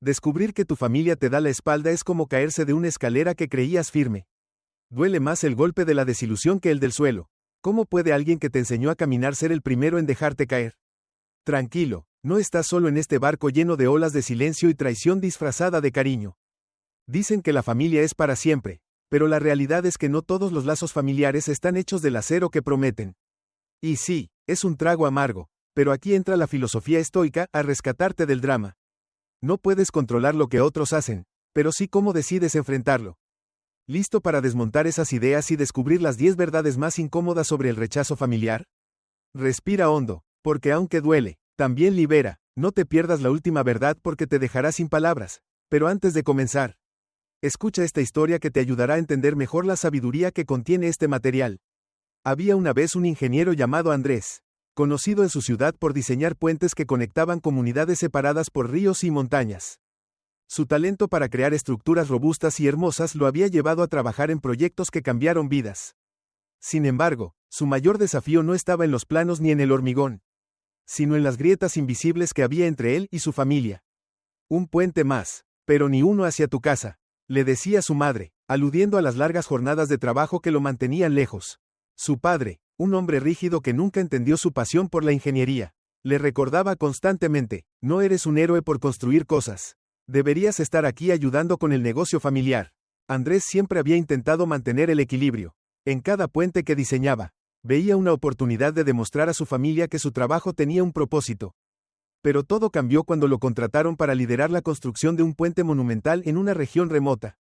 Descubrir que tu familia te da la espalda es como caerse de una escalera que creías firme. Duele más el golpe de la desilusión que el del suelo. ¿Cómo puede alguien que te enseñó a caminar ser el primero en dejarte caer? Tranquilo, no estás solo en este barco lleno de olas de silencio y traición disfrazada de cariño. Dicen que la familia es para siempre, pero la realidad es que no todos los lazos familiares están hechos del acero que prometen. Y sí, es un trago amargo, pero aquí entra la filosofía estoica a rescatarte del drama. No puedes controlar lo que otros hacen, pero sí cómo decides enfrentarlo. ¿Listo para desmontar esas ideas y descubrir las 10 verdades más incómodas sobre el rechazo familiar? Respira hondo, porque aunque duele, también libera. No te pierdas la última verdad porque te dejará sin palabras. Pero antes de comenzar, escucha esta historia que te ayudará a entender mejor la sabiduría que contiene este material. Había una vez un ingeniero llamado Andrés, conocido en su ciudad por diseñar puentes que conectaban comunidades separadas por ríos y montañas. Su talento para crear estructuras robustas y hermosas lo había llevado a trabajar en proyectos que cambiaron vidas. Sin embargo, su mayor desafío no estaba en los planos ni en el hormigón, sino en las grietas invisibles que había entre él y su familia. Un puente más, pero ni uno hacia tu casa, le decía su madre, aludiendo a las largas jornadas de trabajo que lo mantenían lejos. Su padre, un hombre rígido que nunca entendió su pasión por la ingeniería, le recordaba constantemente, no eres un héroe por construir cosas. Deberías estar aquí ayudando con el negocio familiar. Andrés siempre había intentado mantener el equilibrio. En cada puente que diseñaba, veía una oportunidad de demostrar a su familia que su trabajo tenía un propósito. Pero todo cambió cuando lo contrataron para liderar la construcción de un puente monumental en una región remota.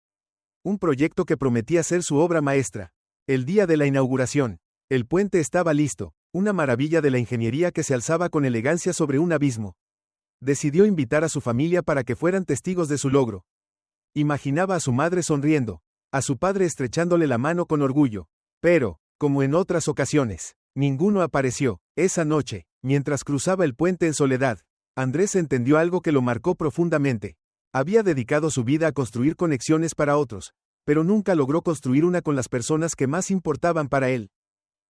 Un proyecto que prometía ser su obra maestra. El día de la inauguración, el puente estaba listo, una maravilla de la ingeniería que se alzaba con elegancia sobre un abismo. Decidió invitar a su familia para que fueran testigos de su logro. Imaginaba a su madre sonriendo, a su padre estrechándole la mano con orgullo. Pero, como en otras ocasiones, ninguno apareció. Esa noche, mientras cruzaba el puente en soledad, Andrés entendió algo que lo marcó profundamente. Había dedicado su vida a construir conexiones para otros, pero nunca logró construir una con las personas que más importaban para él.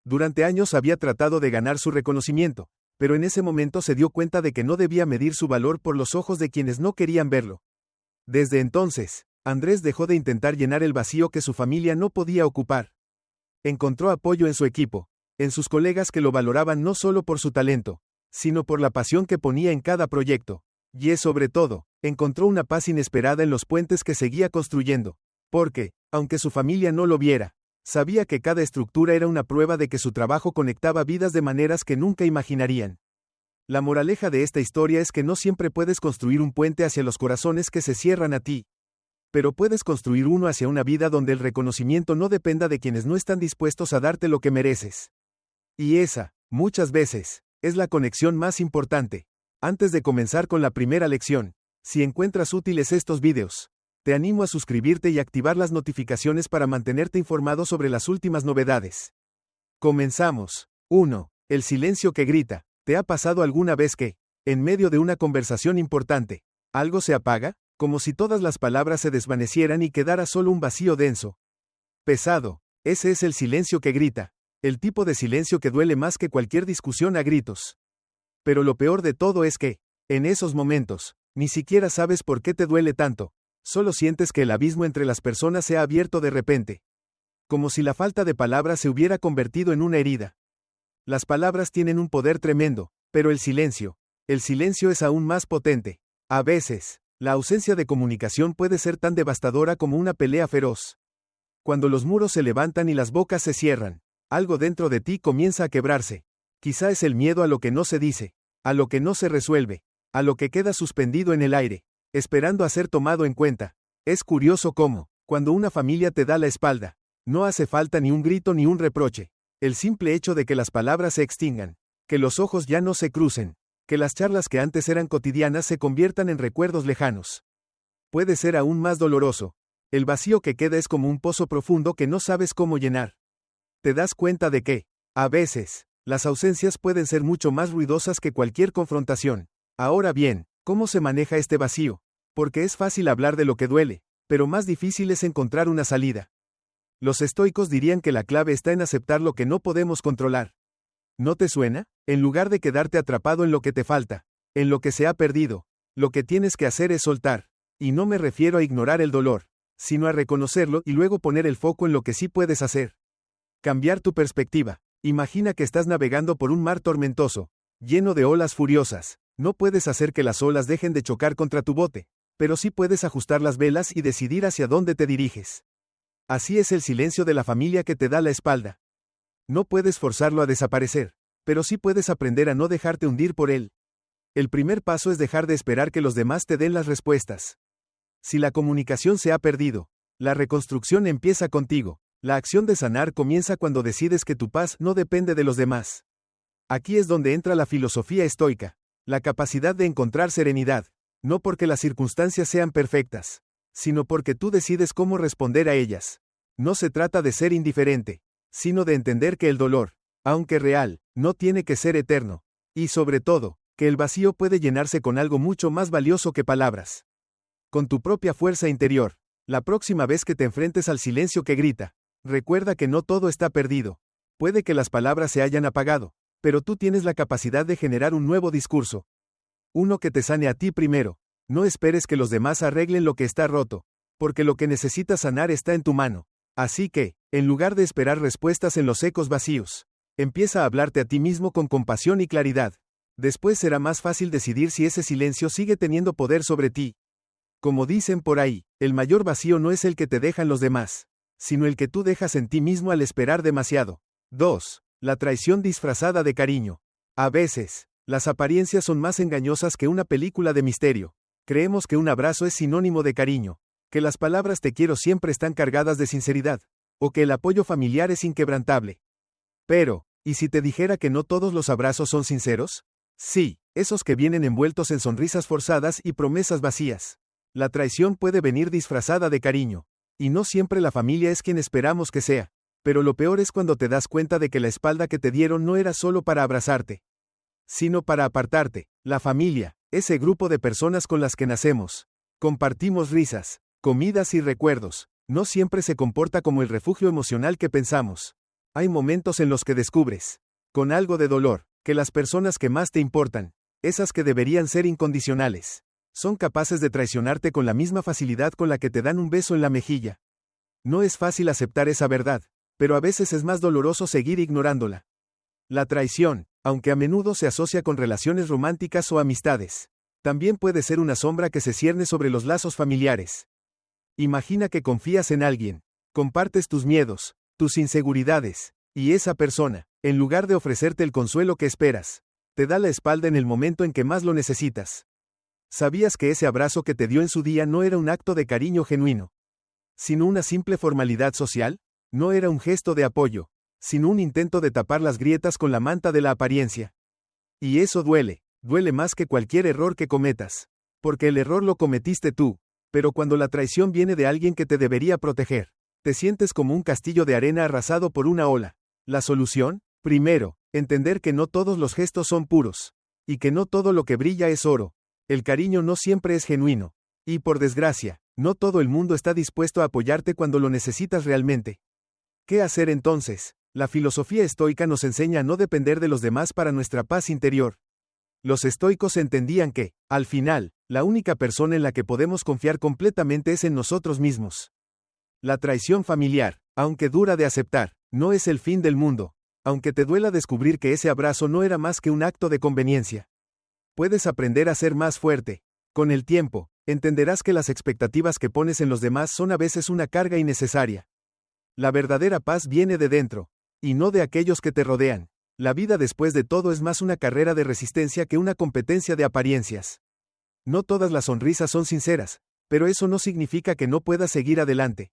Durante años había tratado de ganar su reconocimiento, pero en ese momento se dio cuenta de que no debía medir su valor por los ojos de quienes no querían verlo. Desde entonces, Andrés dejó de intentar llenar el vacío que su familia no podía ocupar. Encontró apoyo en su equipo, en sus colegas que lo valoraban no solo por su talento, sino por la pasión que ponía en cada proyecto. Y sobre todo, encontró una paz inesperada en los puentes que seguía construyendo. Porque, aunque su familia no lo viera, sabía que cada estructura era una prueba de que su trabajo conectaba vidas de maneras que nunca imaginarían. La moraleja de esta historia es que no siempre puedes construir un puente hacia los corazones que se cierran a ti. Pero puedes construir uno hacia una vida donde el reconocimiento no dependa de quienes no están dispuestos a darte lo que mereces. Y esa, muchas veces, es la conexión más importante. Antes de comenzar con la primera lección, si encuentras útiles estos videos, te animo a suscribirte y activar las notificaciones para mantenerte informado sobre las últimas novedades. Comenzamos. 1. El silencio que grita. ¿Te ha pasado alguna vez que, en medio de una conversación importante, algo se apaga, como si todas las palabras se desvanecieran y quedara solo un vacío denso? Pesado. Ese es el silencio que grita. El tipo de silencio que duele más que cualquier discusión a gritos. Pero lo peor de todo es que, en esos momentos, ni siquiera sabes por qué te duele tanto. Solo sientes que el abismo entre las personas se ha abierto de repente. Como si la falta de palabras se hubiera convertido en una herida. Las palabras tienen un poder tremendo, pero el silencio es aún más potente. A veces, la ausencia de comunicación puede ser tan devastadora como una pelea feroz. Cuando los muros se levantan y las bocas se cierran, algo dentro de ti comienza a quebrarse. Quizá es el miedo a lo que no se dice, a lo que no se resuelve, a lo que queda suspendido en el aire, esperando a ser tomado en cuenta. Es curioso cómo, cuando una familia te da la espalda, no hace falta ni un grito ni un reproche. El simple hecho de que las palabras se extingan, que los ojos ya no se crucen, que las charlas que antes eran cotidianas se conviertan en recuerdos lejanos. Puede ser aún más doloroso. El vacío que queda es como un pozo profundo que no sabes cómo llenar. Te das cuenta de que, a veces, las ausencias pueden ser mucho más ruidosas que cualquier confrontación. Ahora bien, ¿cómo se maneja este vacío? Porque es fácil hablar de lo que duele, pero más difícil es encontrar una salida. Los estoicos dirían que la clave está en aceptar lo que no podemos controlar. ¿No te suena? En lugar de quedarte atrapado en lo que te falta, en lo que se ha perdido, lo que tienes que hacer es soltar. Y no me refiero a ignorar el dolor, sino a reconocerlo y luego poner el foco en lo que sí puedes hacer. Cambiar tu perspectiva. Imagina que estás navegando por un mar tormentoso, lleno de olas furiosas. No puedes hacer que las olas dejen de chocar contra tu bote, pero sí puedes ajustar las velas y decidir hacia dónde te diriges. Así es el silencio de la familia que te da la espalda. No puedes forzarlo a desaparecer, pero sí puedes aprender a no dejarte hundir por él. El primer paso es dejar de esperar que los demás te den las respuestas. Si la comunicación se ha perdido, la reconstrucción empieza contigo. La acción de sanar comienza cuando decides que tu paz no depende de los demás. Aquí es donde entra la filosofía estoica, la capacidad de encontrar serenidad, no porque las circunstancias sean perfectas, sino porque tú decides cómo responder a ellas. No se trata de ser indiferente, sino de entender que el dolor, aunque real, no tiene que ser eterno, y sobre todo, que el vacío puede llenarse con algo mucho más valioso que palabras. Con tu propia fuerza interior, la próxima vez que te enfrentes al silencio que grita, recuerda que no todo está perdido. Puede que las palabras se hayan apagado, pero tú tienes la capacidad de generar un nuevo discurso. Uno que te sane a ti primero. No esperes que los demás arreglen lo que está roto, porque lo que necesitas sanar está en tu mano. Así que, en lugar de esperar respuestas en los ecos vacíos, empieza a hablarte a ti mismo con compasión y claridad. Después será más fácil decidir si ese silencio sigue teniendo poder sobre ti. Como dicen por ahí, el mayor vacío no es el que te dejan los demás, sino el que tú dejas en ti mismo al esperar demasiado. 2. La traición disfrazada de cariño. A veces, las apariencias son más engañosas que una película de misterio. Creemos que un abrazo es sinónimo de cariño, que las palabras te quiero siempre están cargadas de sinceridad, o que el apoyo familiar es inquebrantable. Pero, ¿y si te dijera que no todos los abrazos son sinceros? Sí, esos que vienen envueltos en sonrisas forzadas y promesas vacías. La traición puede venir disfrazada de cariño, y no siempre la familia es quien esperamos que sea, pero lo peor es cuando te das cuenta de que la espalda que te dieron no era solo para abrazarte, sino para apartarte. La familia, ese grupo de personas con las que nacemos, compartimos risas, comidas y recuerdos, no siempre se comporta como el refugio emocional que pensamos. Hay momentos en los que descubres, con algo de dolor, que las personas que más te importan, esas que deberían ser incondicionales, son capaces de traicionarte con la misma facilidad con la que te dan un beso en la mejilla. No es fácil aceptar esa verdad, pero a veces es más doloroso seguir ignorándola. La traición, aunque a menudo se asocia con relaciones románticas o amistades, también puede ser una sombra que se cierne sobre los lazos familiares. Imagina que confías en alguien, compartes tus miedos, tus inseguridades, y esa persona, en lugar de ofrecerte el consuelo que esperas, te da la espalda en el momento en que más lo necesitas. ¿Sabías que ese abrazo que te dio en su día no era un acto de cariño genuino, sino una simple formalidad social? No era un gesto de apoyo, sino un intento de tapar las grietas con la manta de la apariencia. Y eso duele más que cualquier error que cometas, porque el error lo cometiste tú, pero cuando la traición viene de alguien que te debería proteger, te sientes como un castillo de arena arrasado por una ola. ¿La solución? Primero, entender que no todos los gestos son puros, y que no todo lo que brilla es oro. El cariño no siempre es genuino, y por desgracia, no todo el mundo está dispuesto a apoyarte cuando lo necesitas realmente. ¿Qué hacer entonces? La filosofía estoica nos enseña a no depender de los demás para nuestra paz interior. Los estoicos entendían que, al final, la única persona en la que podemos confiar completamente es en nosotros mismos. La traición familiar, aunque dura de aceptar, no es el fin del mundo, aunque te duela descubrir que ese abrazo no era más que un acto de conveniencia. Puedes aprender a ser más fuerte. Con el tiempo, entenderás que las expectativas que pones en los demás son a veces una carga innecesaria. La verdadera paz viene de dentro, y no de aquellos que te rodean. La vida después de todo es más una carrera de resistencia que una competencia de apariencias. No todas las sonrisas son sinceras, pero eso no significa que no puedas seguir adelante.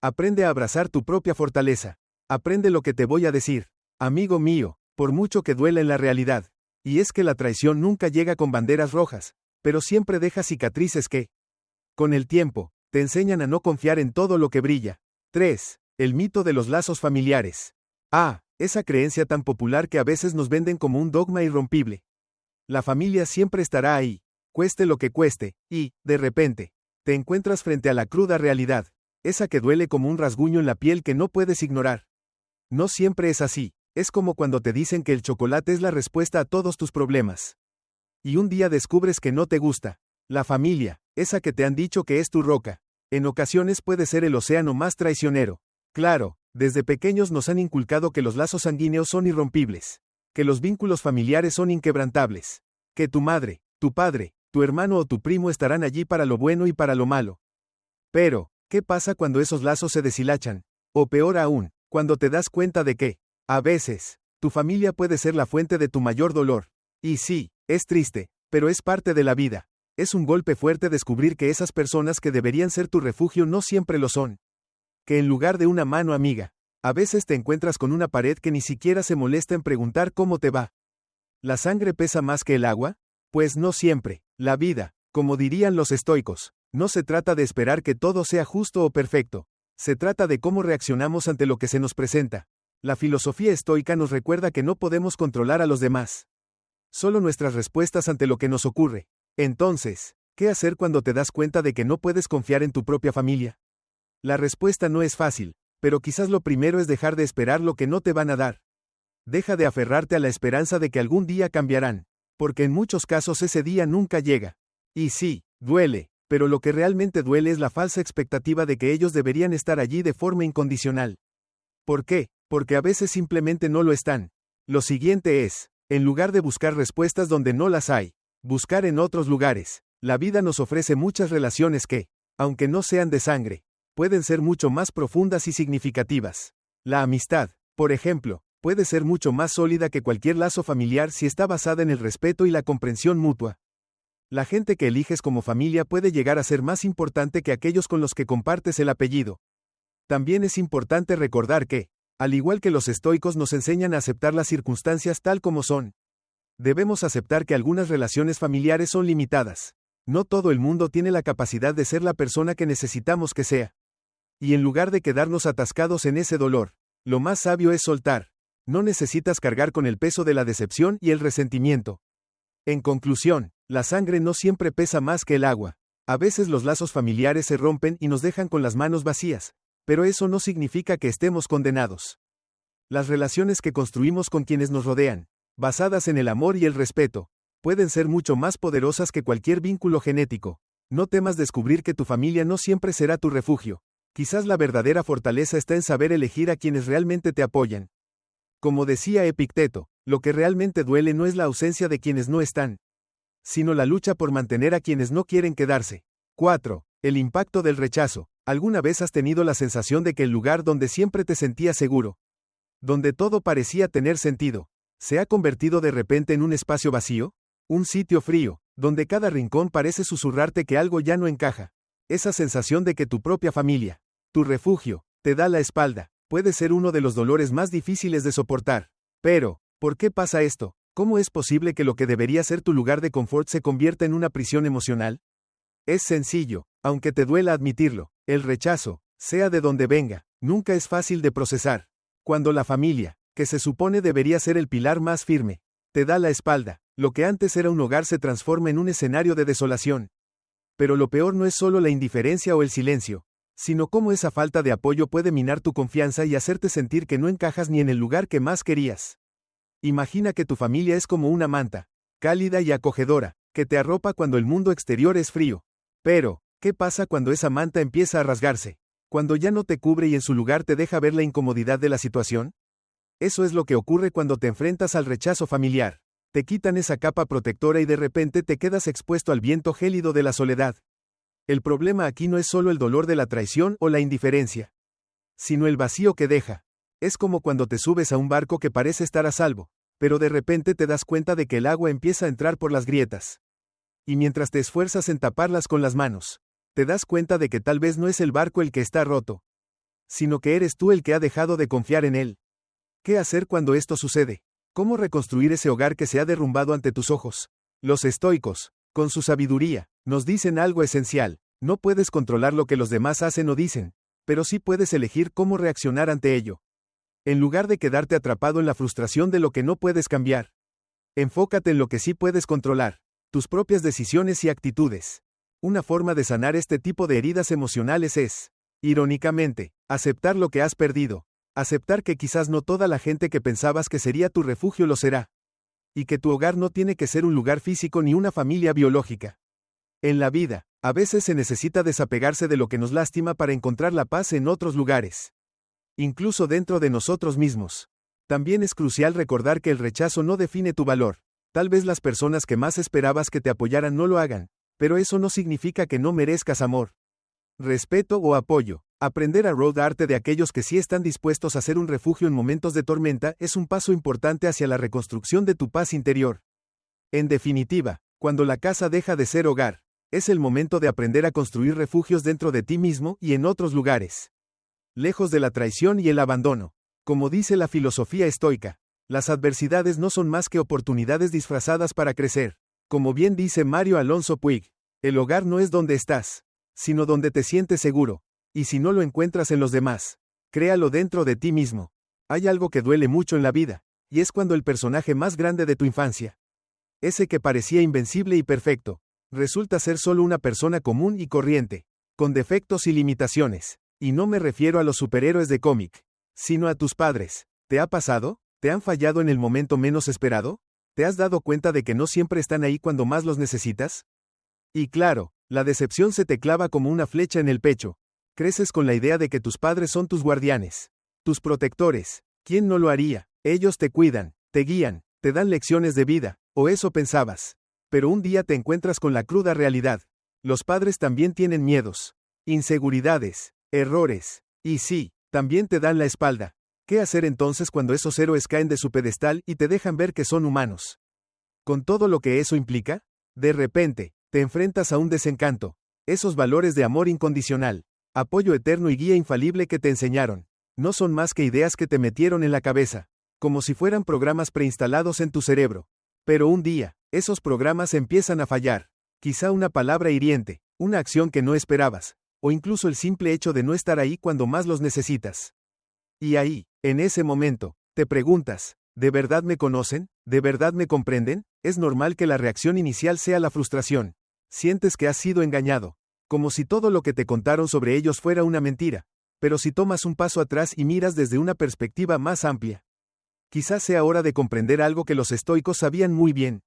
Aprende a abrazar tu propia fortaleza. Aprende lo que te voy a decir, amigo mío, por mucho que duela en la realidad. Y es que la traición nunca llega con banderas rojas, pero siempre deja cicatrices que, con el tiempo, te enseñan a no confiar en todo lo que brilla. 3. El mito de los lazos familiares. Esa creencia tan popular que a veces nos venden como un dogma irrompible. La familia siempre estará ahí, cueste lo que cueste, y, de repente, te encuentras frente a la cruda realidad, esa que duele como un rasguño en la piel que no puedes ignorar. No siempre es así. Es como cuando te dicen que el chocolate es la respuesta a todos tus problemas. Y un día descubres que no te gusta. La familia, Esa que te han dicho que es tu roca. En ocasiones puede ser el océano más traicionero. Claro, desde pequeños nos han inculcado que los lazos sanguíneos son irrompibles, que los vínculos familiares son inquebrantables, que tu madre, tu padre, tu hermano o tu primo estarán allí para lo bueno y para lo malo. Pero, ¿qué pasa cuando esos lazos se deshilachan? O peor aún, cuando te das cuenta de que, a veces, tu familia puede ser la fuente de tu mayor dolor. Y sí, es triste, pero es parte de la vida. Es un golpe fuerte descubrir que esas personas que deberían ser tu refugio no siempre lo son. Que en lugar de una mano amiga, a veces te encuentras con una pared que ni siquiera se molesta en preguntar cómo te va. ¿La sangre pesa más que el agua? Pues no siempre. La vida, como dirían los estoicos, no se trata de esperar que todo sea justo o perfecto. Se trata de cómo reaccionamos ante lo que se nos presenta. La filosofía estoica nos recuerda que no podemos controlar a los demás. Solo nuestras respuestas ante lo que nos ocurre. Entonces, ¿qué hacer cuando te das cuenta de que no puedes confiar en tu propia familia? La respuesta no es fácil, pero quizás lo primero es dejar de esperar lo que no te van a dar. Deja de aferrarte a la esperanza de que algún día cambiarán, porque en muchos casos ese día nunca llega. Y sí, duele, pero lo que realmente duele es la falsa expectativa de que ellos deberían estar allí de forma incondicional. ¿Por qué? Porque a veces simplemente no lo están. Lo siguiente es, en lugar de buscar respuestas donde no las hay, buscar en otros lugares. La vida nos ofrece muchas relaciones que, aunque no sean de sangre, pueden ser mucho más profundas y significativas. La amistad, por ejemplo, puede ser mucho más sólida que cualquier lazo familiar si está basada en el respeto y la comprensión mutua. La gente que eliges como familia puede llegar a ser más importante que aquellos con los que compartes el apellido. También es importante recordar que, al igual que los estoicos nos enseñan a aceptar las circunstancias tal como son, debemos aceptar que algunas relaciones familiares son limitadas. No todo el mundo tiene la capacidad de ser la persona que necesitamos que sea. Y en lugar de quedarnos atascados en ese dolor, lo más sabio es soltar. No necesitas cargar con el peso de la decepción y el resentimiento. En conclusión, la sangre no siempre pesa más que el agua. A veces los lazos familiares se rompen y nos dejan con las manos vacías, pero eso no significa que estemos condenados. Las relaciones que construimos con quienes nos rodean, basadas en el amor y el respeto, pueden ser mucho más poderosas que cualquier vínculo genético. No temas descubrir que tu familia no siempre será tu refugio. Quizás la verdadera fortaleza está en saber elegir a quienes realmente te apoyan. Como decía Epicteto, lo que realmente duele no es la ausencia de quienes no están, sino la lucha por mantener a quienes no quieren quedarse. 4. El impacto del rechazo. ¿Alguna vez has tenido la sensación de que el lugar donde siempre te sentías seguro, donde todo parecía tener sentido, se ha convertido de repente en un espacio vacío? Un sitio frío, donde cada rincón parece susurrarte que algo ya no encaja. Esa sensación de que tu propia familia, tu refugio, te da la espalda, puede ser uno de los dolores más difíciles de soportar. Pero, ¿por qué pasa esto? ¿Cómo es posible que lo que debería ser tu lugar de confort se convierta en una prisión emocional? Es sencillo, aunque te duela admitirlo, el rechazo, sea de donde venga, nunca es fácil de procesar. Cuando la familia, que se supone debería ser el pilar más firme, te da la espalda, lo que antes era un hogar se transforma en un escenario de desolación. Pero lo peor no es solo la indiferencia o el silencio, sino cómo esa falta de apoyo puede minar tu confianza y hacerte sentir que no encajas ni en el lugar que más querías. Imagina que tu familia es como una manta, cálida y acogedora, que te arropa cuando el mundo exterior es frío. Pero, ¿qué pasa cuando esa manta empieza a rasgarse? Cuando ya no te cubre y en su lugar te deja ver la incomodidad de la situación. Eso es lo que ocurre cuando te enfrentas al rechazo familiar. Te quitan esa capa protectora y de repente te quedas expuesto al viento gélido de la soledad. El problema aquí no es solo el dolor de la traición o la indiferencia, sino el vacío que deja. Es como cuando te subes a un barco que parece estar a salvo, pero de repente te das cuenta de que el agua empieza a entrar por las grietas. Y mientras te esfuerzas en taparlas con las manos, te das cuenta de que tal vez no es el barco el que está roto, sino que eres tú el que ha dejado de confiar en él. ¿Qué hacer cuando esto sucede? ¿Cómo reconstruir ese hogar que se ha derrumbado ante tus ojos? Los estoicos, con su sabiduría, nos dicen algo esencial. No puedes controlar lo que los demás hacen o dicen, pero sí puedes elegir cómo reaccionar ante ello. En lugar de quedarte atrapado en la frustración de lo que no puedes cambiar, enfócate en lo que sí puedes controlar, tus propias decisiones y actitudes. Una forma de sanar este tipo de heridas emocionales es, irónicamente, aceptar lo que has perdido. Aceptar que quizás no toda la gente que pensabas que sería tu refugio lo será. Y que tu hogar no tiene que ser un lugar físico ni una familia biológica. En la vida, a veces se necesita desapegarse de lo que nos lastima para encontrar la paz en otros lugares. Incluso dentro de nosotros mismos. También es crucial recordar que el rechazo no define tu valor. Tal vez las personas que más esperabas que te apoyaran no lo hagan, pero eso no significa que no merezcas amor, respeto o apoyo. Aprender a rodearte de aquellos que sí están dispuestos a ser un refugio en momentos de tormenta es un paso importante hacia la reconstrucción de tu paz interior. En definitiva, cuando la casa deja de ser hogar, es el momento de aprender a construir refugios dentro de ti mismo y en otros lugares. Lejos de la traición y el abandono. Como dice la filosofía estoica, las adversidades no son más que oportunidades disfrazadas para crecer. Como bien dice Mario Alonso Puig, el hogar no es donde estás, sino donde te sientes seguro. Y si no lo encuentras en los demás, créalo dentro de ti mismo. Hay algo que duele mucho en la vida, y es cuando el personaje más grande de tu infancia, ese que parecía invencible y perfecto, resulta ser solo una persona común y corriente, con defectos y limitaciones. Y no me refiero a los superhéroes de cómic, sino a tus padres. ¿Te ha pasado? ¿Te han fallado en el momento menos esperado? ¿Te has dado cuenta de que no siempre están ahí cuando más los necesitas? Y claro, la decepción se te clava como una flecha en el pecho. Creces con la idea de que tus padres son tus guardianes, tus protectores. ¿Quién no lo haría? Ellos te cuidan, te guían, te dan lecciones de vida, o eso pensabas. Pero un día te encuentras con la cruda realidad. Los padres también tienen miedos, inseguridades, errores, y sí, también te dan la espalda. ¿Qué hacer entonces cuando esos héroes caen de su pedestal y te dejan ver que son humanos? Con todo lo que eso implica, de repente, te enfrentas a un desencanto. Esos valores de amor incondicional, apoyo eterno y guía infalible que te enseñaron, no son más que ideas que te metieron en la cabeza, como si fueran programas preinstalados en tu cerebro. Pero un día, esos programas empiezan a fallar. Quizá una palabra hiriente, una acción que no esperabas, o incluso el simple hecho de no estar ahí cuando más los necesitas. Y ahí, en ese momento, te preguntas, ¿de verdad me conocen? ¿De verdad me comprenden? Es normal que la reacción inicial sea la frustración. Sientes que has sido engañado, como si todo lo que te contaron sobre ellos fuera una mentira. Pero si tomas un paso atrás y miras desde una perspectiva más amplia, quizás sea hora de comprender algo que los estoicos sabían muy bien.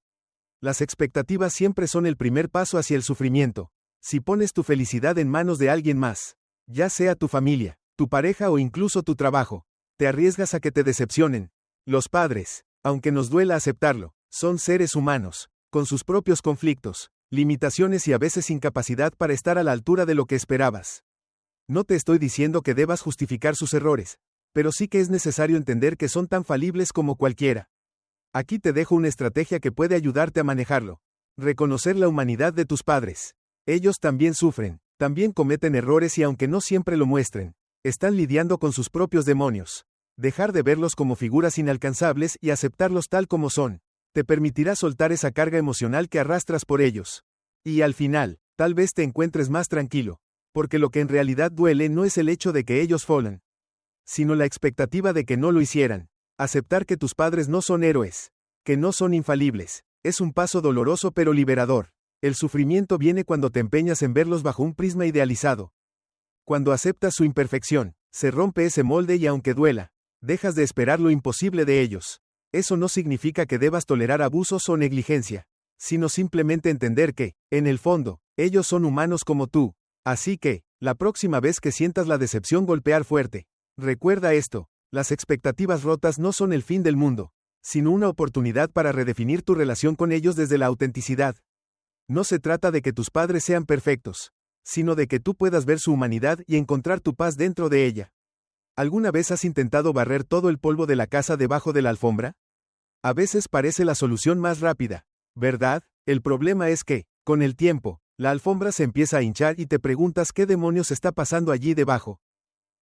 Las expectativas siempre son el primer paso hacia el sufrimiento. Si pones tu felicidad en manos de alguien más, ya sea tu familia, tu pareja o incluso tu trabajo, te arriesgas a que te decepcionen. Los padres, aunque nos duela aceptarlo, son seres humanos, con sus propios conflictos, limitaciones y a veces incapacidad para estar a la altura de lo que esperabas. No te estoy diciendo que debas justificar sus errores, pero sí que es necesario entender que son tan falibles como cualquiera. Aquí te dejo una estrategia que puede ayudarte a manejarlo. Reconocer la humanidad de tus padres. Ellos también sufren, también cometen errores y aunque no siempre lo muestren, están lidiando con sus propios demonios. Dejar de verlos como figuras inalcanzables y aceptarlos tal como son, te permitirá soltar esa carga emocional que arrastras por ellos. Y al final, tal vez te encuentres más tranquilo, porque lo que en realidad duele no es el hecho de que ellos fallen, sino la expectativa de que no lo hicieran. Aceptar que tus padres no son héroes, que no son infalibles, es un paso doloroso pero liberador. El sufrimiento viene cuando te empeñas en verlos bajo un prisma idealizado. Cuando aceptas su imperfección, se rompe ese molde y aunque duela, dejas de esperar lo imposible de ellos. Eso no significa que debas tolerar abusos o negligencia, sino simplemente entender que, en el fondo, ellos son humanos como tú. Así que, la próxima vez que sientas la decepción golpear fuerte, recuerda esto. Las expectativas rotas no son el fin del mundo, sino una oportunidad para redefinir tu relación con ellos desde la autenticidad. No se trata de que tus padres sean perfectos, sino de que tú puedas ver su humanidad y encontrar tu paz dentro de ella. ¿Alguna vez has intentado barrer todo el polvo de la casa debajo de la alfombra? A veces parece la solución más rápida, ¿verdad? El problema es que, con el tiempo, la alfombra se empieza a hinchar y te preguntas qué demonios está pasando allí debajo.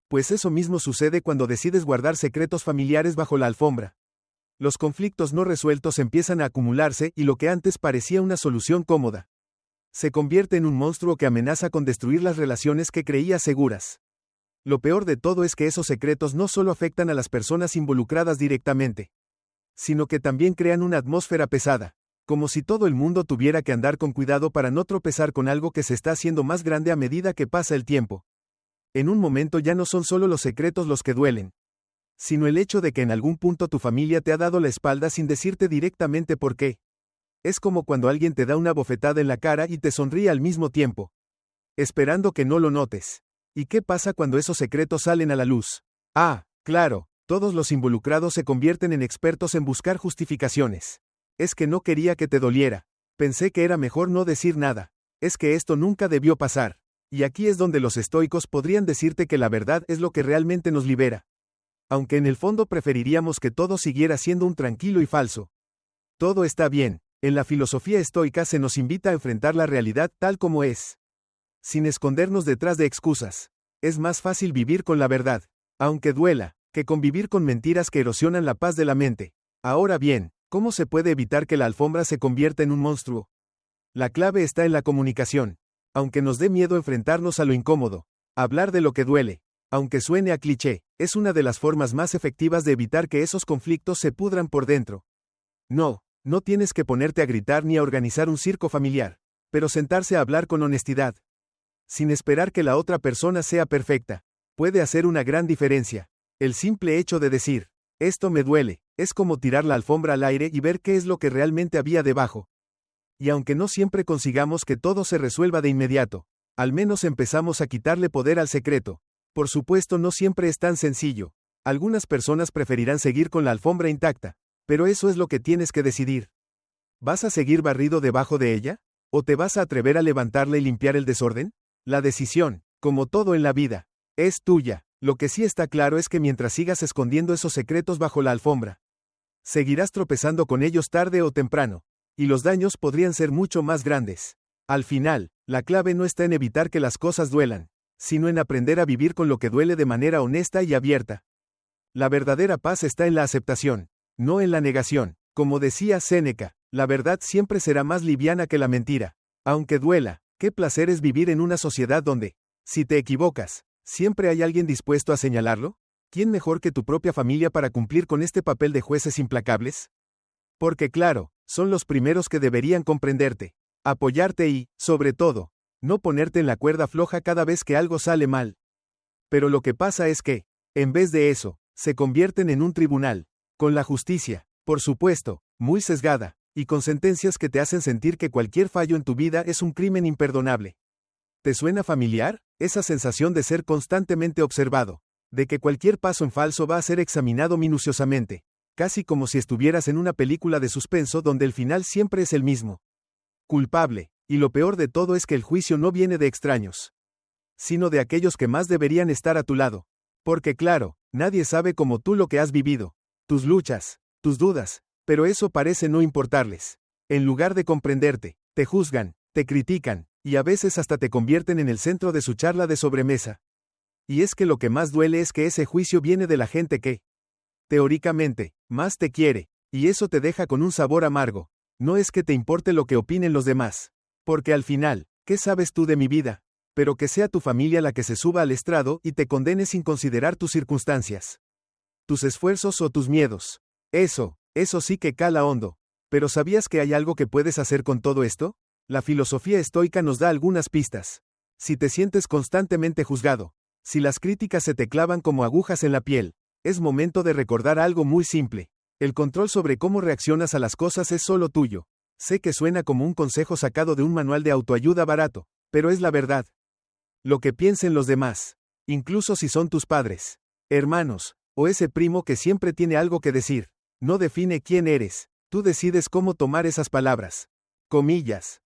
Pues eso mismo sucede cuando decides guardar secretos familiares bajo la alfombra. Los conflictos no resueltos empiezan a acumularse y lo que antes parecía una solución cómoda se convierte en un monstruo que amenaza con destruir las relaciones que creías seguras. Lo peor de todo es que esos secretos no solo afectan a las personas involucradas directamente, sino que también crean una atmósfera pesada, como si todo el mundo tuviera que andar con cuidado para no tropezar con algo que se está haciendo más grande a medida que pasa el tiempo. En un momento ya no son solo los secretos los que duelen, sino el hecho de que en algún punto tu familia te ha dado la espalda sin decirte directamente por qué. Es como cuando alguien te da una bofetada en la cara y te sonríe al mismo tiempo, esperando que no lo notes. ¿Y qué pasa cuando esos secretos salen a la luz? Ah, claro, todos los involucrados se convierten en expertos en buscar justificaciones. Es que no quería que te doliera. Pensé que era mejor no decir nada. Es que esto nunca debió pasar. Y aquí es donde los estoicos podrían decirte que la verdad es lo que realmente nos libera. Aunque en el fondo preferiríamos que todo siguiera siendo un tranquilo y falso. Todo está bien. En la filosofía estoica se nos invita a enfrentar la realidad tal como es, sin escondernos detrás de excusas. Es más fácil vivir con la verdad, aunque duela, que convivir con mentiras que erosionan la paz de la mente. Ahora bien, ¿cómo se puede evitar que la alfombra se convierta en un monstruo? La clave está en la comunicación. Aunque nos dé miedo enfrentarnos a lo incómodo, hablar de lo que duele, aunque suene a cliché, es una de las formas más efectivas de evitar que esos conflictos se pudran por dentro. No tienes que ponerte a gritar ni a organizar un circo familiar, pero sentarse a hablar con honestidad, sin esperar que la otra persona sea perfecta, puede hacer una gran diferencia. El simple hecho de decir, esto me duele, es como tirar la alfombra al aire y ver qué es lo que realmente había debajo. Y aunque no siempre consigamos que todo se resuelva de inmediato, al menos empezamos a quitarle poder al secreto. Por supuesto, no siempre es tan sencillo. Algunas personas preferirán seguir con la alfombra intacta, pero eso es lo que tienes que decidir. ¿Vas a seguir barrido debajo de ella? ¿O te vas a atrever a levantarla y limpiar el desorden? La decisión, como todo en la vida, es tuya. Lo que sí está claro es que mientras sigas escondiendo esos secretos bajo la alfombra, seguirás tropezando con ellos tarde o temprano, y los daños podrían ser mucho más grandes. Al final, la clave no está en evitar que las cosas duelan, sino en aprender a vivir con lo que duele de manera honesta y abierta. La verdadera paz está en la aceptación, no en la negación. Como decía Séneca, la verdad siempre será más liviana que la mentira. Aunque duela, qué placer es vivir en una sociedad donde, si te equivocas, siempre hay alguien dispuesto a señalarlo. ¿Quién mejor que tu propia familia para cumplir con este papel de jueces implacables? Porque claro, son los primeros que deberían comprenderte, apoyarte y, sobre todo, no ponerte en la cuerda floja cada vez que algo sale mal. Pero lo que pasa es que, en vez de eso, se convierten en un tribunal, con la justicia, por supuesto, muy sesgada, y con sentencias que te hacen sentir que cualquier fallo en tu vida es un crimen imperdonable. ¿Te suena familiar? Esa sensación de ser constantemente observado, de que cualquier paso en falso va a ser examinado minuciosamente, casi como si estuvieras en una película de suspenso donde el final siempre es el mismo. Culpable, y lo peor de todo es que el juicio no viene de extraños, sino de aquellos que más deberían estar a tu lado. Porque claro, nadie sabe como tú lo que has vivido, tus luchas, tus dudas, pero eso parece no importarles. En lugar de comprenderte, te juzgan, te critican, y a veces hasta te convierten en el centro de su charla de sobremesa. Y es que lo que más duele es que ese juicio viene de la gente que, teóricamente, más te quiere, y eso te deja con un sabor amargo. No es que te importe lo que opinen los demás, porque al final, ¿qué sabes tú de mi vida? Pero que sea tu familia la que se suba al estrado y te condene sin considerar tus circunstancias, tus esfuerzos o tus miedos. Eso sí que cala hondo. ¿Pero sabías que hay algo que puedes hacer con todo esto? La filosofía estoica nos da algunas pistas. Si te sientes constantemente juzgado, si las críticas se te clavan como agujas en la piel, es momento de recordar algo muy simple. El control sobre cómo reaccionas a las cosas es solo tuyo. Sé que suena como un consejo sacado de un manual de autoayuda barato, pero es la verdad. Lo que piensen los demás, incluso si son tus padres, hermanos, o ese primo que siempre tiene algo que decir, no define quién eres. Tú decides cómo tomar esas palabras. Comillas.